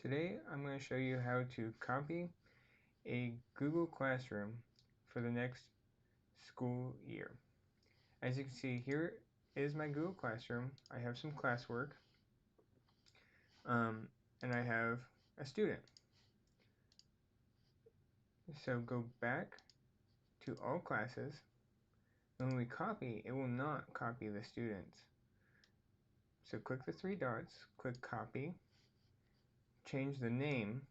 Today I'm going to show you how to copy a Google Classroom for the next school year. As you can see, here is my Google Classroom. I have some classwork and I have a student. So go back to all classes, and when we copy, it will not copy the students. So click the three dots, click copy, change the name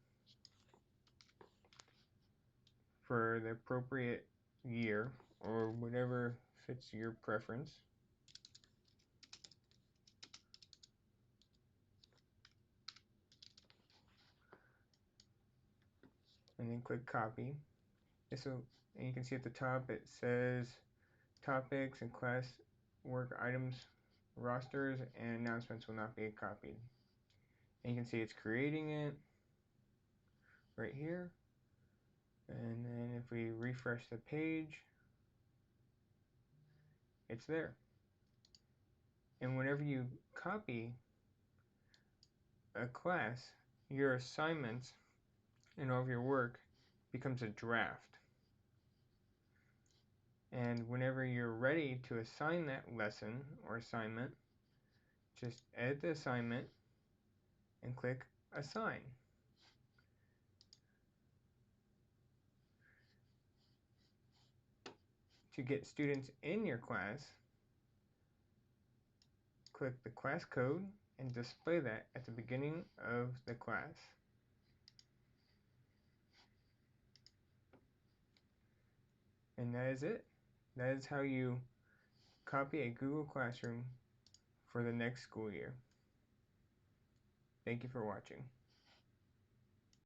for the appropriate year or whatever fits your preference. And then click copy. And you can see at the top it says topics and class work items, rosters, and announcements will not be copied. And you can see it's creating it right here. And then if we refresh the page, it's there. And whenever you copy a class, your assignments and all of your work becomes a draft. And whenever you're ready to assign that lesson or assignment, just edit the assignment and click assign. To get students in your class, click the class code and display that at the beginning of the class. And that is it. That is how you copy a Google Classroom for the next school year. Thank you for watching.